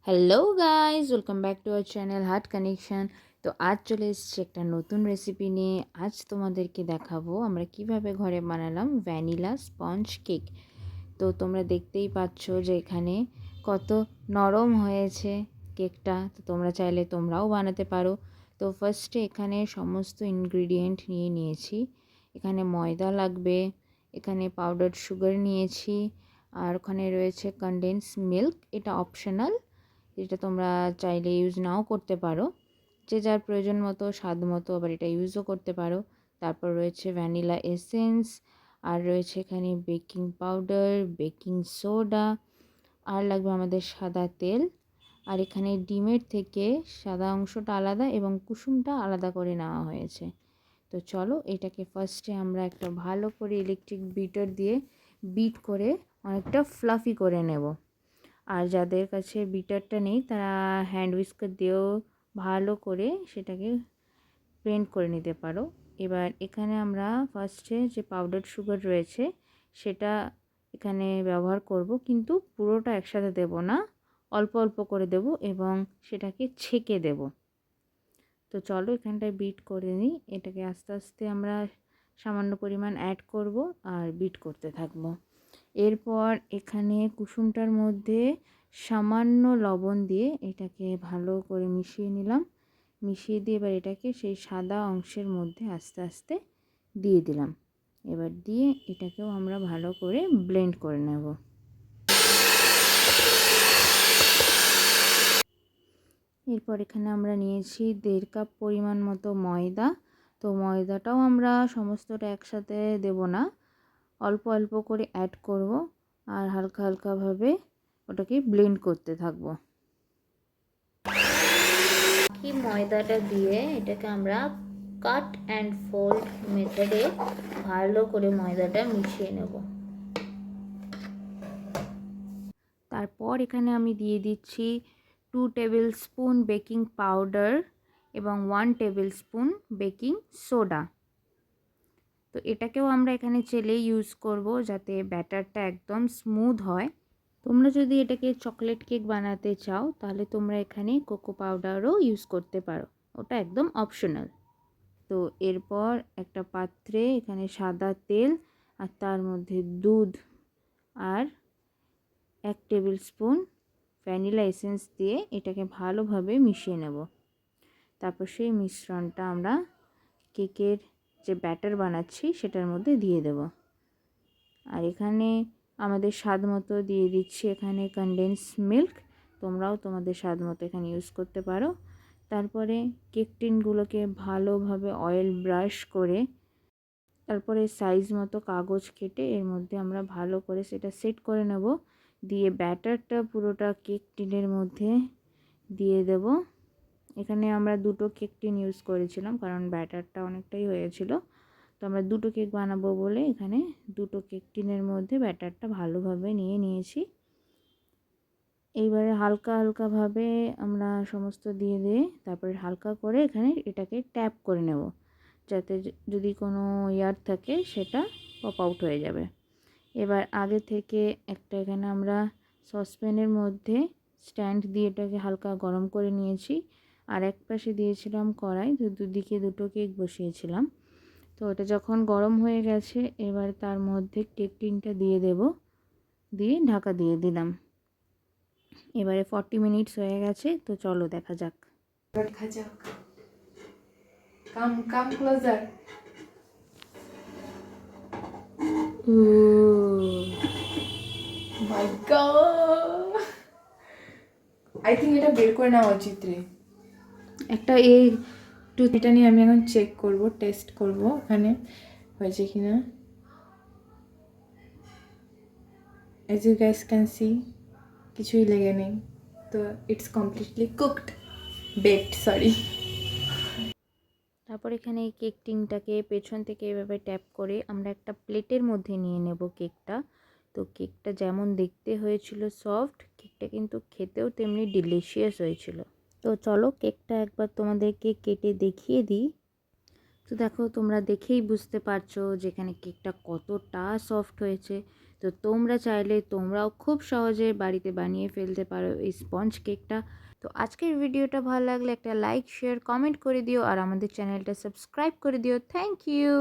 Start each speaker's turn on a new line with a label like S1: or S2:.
S1: Hello guys, welcome back to our channel heart connection. তো আজ চলে এসেছি একটা নতুন রেসিপি নিয়ে। আজ তোমাদেরকে দেখাবো আমরা কিভাবে ঘরে বানালাম ভ্যানিলা স্পঞ্জ কেক। তো তোমরা দেখতেই পাচ্ছ যে এখানে কত নরম হয়েছে কেকটা। তো তোমরা চাইলে তোমরাও বানাতে পারো। তো ফার্স্টে এখানে সমস্ত ইনগ্রিডিয়েন্ট নিয়ে নিয়েছি। এখানে ময়দা লাগবে, এখানে পাউডার সুগার নিয়েছি, আর ওখানে রয়েছে কনডেন্স মিল্ক, এটা অপশনাল, যেটা তোমরা চাইলে ইউজ নাও করতে পারো, যে যার প্রয়োজন মতো স্বাদ মতো আবার এটা ইউজও করতে পারো। তারপর রয়েছে ভ্যানিলা এসেন্স, আর রয়েছে এখানে বেকিং পাউডার, বেকিং সোডা, আর লাগবে আমাদের সাদা তেল। আর এখানে ডিমের থেকে সাদা অংশটা আলাদা এবং কুসুমটা আলাদা করে নেওয়া হয়েছে। তো চলো এটাকে ফার্স্টে আমরা একটা ভালো করে ইলেকট্রিক বিটার দিয়ে বিট করে অনেকটা ফ্লাফি করে নেব। আর যাদের কাছে বিটারটা নেই তারা হ্যান্ড উইস্কার দিয়েও ভালো করে সেটাকে ব্লেন্ড করে নিতে পারো। এবার এখানে আমরা ফার্স্টে যে পাউডার সুগার রয়েছে সেটা এখানে ব্যবহার করব, কিন্তু পুরোটা একসাথে দেব না, অল্প অল্প করে দেব এবং সেটাকে ছেঁকে দেব। তো চলো এখানটায় বিট করে নিই। এটাকে আস্তে আস্তে আমরা সামান্য পরিমাণ অ্যাড করব আর বিট করতে থাকবো। এরপর এখানে কুসুমটার মধ্যে সামান্য লবণ দিয়ে এটাকে ভালো করে মিশিয়ে নিলাম। মিশিয়ে দিয়ে এবার এটাকে সেই সাদা অংশের মধ্যে আস্তে আস্তে দিয়ে দিলাম। এবার দিয়ে এটাকেও আমরা ভালো করে ব্লেন্ড করে নেব। এরপর এখানে আমরা নিয়েছি 1.5 কাপ পরিমাণ মতো ময়দা। তো ময়দাটাও আমরা সমস্তটা একসাথে দেব না, অল্প অল্প করে অ্যাড করব আর হালকা হালকাভাবে ওটাকে ব্লেন্ড করতে থাকব। বাকি ময়দাটা দিয়ে এটাকে আমরা কাট অ্যান্ড ফোল্ড মেথডে ভালো করে ময়দাটা মিশিয়ে নেব। তারপর এখানে আমি দিয়ে দিচ্ছি 2 টেবিল স্পুন বেকিং পাউডার এবং 1 টেবিল স্পুন বেকিং সোডা। তো এটাকেও আমরা এখানে চেলে ইউজ করব যাতে ব্যাটারটা একদম স্মুথ হয়। তোমরা যদি এটাকে চকলেট কেক বানাতে চাও তাহলে তোমরা এখানে কোকো পাউডারও ইউজ করতে পারো, ওটা একদম অপশনাল। তো এরপর একটা পাত্রে এখানে সাদা তেল আর তার মধ্যে দুধ আর 1 টেবিল স্পুন ভ্যানিলা এসেন্স দিয়ে এটাকে ভালোভাবে মিশিয়ে নেব। তারপর সেই মিশ্রণটা আমরা কেকের যে ব্যাটার বানাচ্ছি সেটার মধ্যে দিয়ে দেব। আর এখানে আমাদের স্বাদ মতো দিয়ে দিচ্ছি এখানে কনডেন্স মিল্ক, তোমরাও তোমাদের স্বাদ মতো এখানে ইউজ করতে পারো। তারপরে কেক টিনগুলোকে ভালোভাবে অয়েল ব্রাশ করে তারপরে সাইজ মতো কাগজ কেটে এর মধ্যে আমরা ভালো করে সেটা সেট করে নেব। দিয়ে ব্যাটারটা পুরোটা কেক টিনের মধ্যে দিয়ে দেব। এখানে আমরা 2টো কেক টিন ইউজ করেছিলাম কারণ ব্যাটারটা অনেকটাই হয়েছিল। তো আমরা 2টো কেক বানাবো বলে এখানে 2টো কেক টিনের মধ্যে ব্যাটারটা ভালোভাবে নিয়ে নিয়েছি। এইবারে হালকা হালকাভাবে আমরা সমস্ত দিয়ে তারপরে হালকা করে এখানে এটাকে ট্যাপ করে নেব, যাতে যদি কোনো ইয়ার থাকে সেটা পপ আউট হয়ে যাবে। এবার আগে থেকে একটা এখানে আমরা সসপ্যানের মধ্যে স্ট্যান্ড দিয়ে এটাকে হালকা গরম করে নিয়েছি। আর এক পাশে দিয়েছিলাম কড়াই, তো দুদিকে 2টো কেক বসিয়েছিলাম। তো এটা যখন গরম হয়ে গেছে এবার তার মধ্যে কেক টিনটা দিয়ে দেব, দিয়ে ঢাকা দিয়ে দিলাম। এবারে 40 মিনিটস হয়ে গেছে, তো চলো দেখা যাক।
S2: দেখা যাক। Come closer. My God, I think এটা বের করে নেওয়া উচিত রে। একটা এই এটা নিয়ে আমি এখন চেক করব, টেস্ট করব এখানে হয়েছে কিনা। As you guys can see কিছুই লেগে নেই, তো it's completely cooked, baked sorry.
S1: তারপর এখানে এই কেক টিনটাকে পেছন থেকে এভাবে ট্যাপ করে আমরা একটা প্লেটের মধ্যে নিয়ে নেব কেকটা। তো কেকটা যেমন দেখতে হয়েছিল সফট, কেকটা কিন্তু খেতেও তেমনি ডিলিশিয়াস হয়েছিল। তো চলো কেকটা একবার তোমাদেরকে কেটে দেখিয়ে দিই। তো দেখো তোমরা দেখেই বুঝতে পারছো যেখানে কেকটা কতটা সফট হয়েছে। তো তোমরা চাইলে তোমরাও খুব সহজে বাড়িতে বানিয়ে ফেলতে পারো এই স্পঞ্জ কেকটা। তো আজকের ভিডিওটা ভালো লাগলে একটা লাইক শেয়ার কমেন্ট করে দিও আর আমাদের চ্যানেলটা সাবস্ক্রাইব করে দিও। Thank you.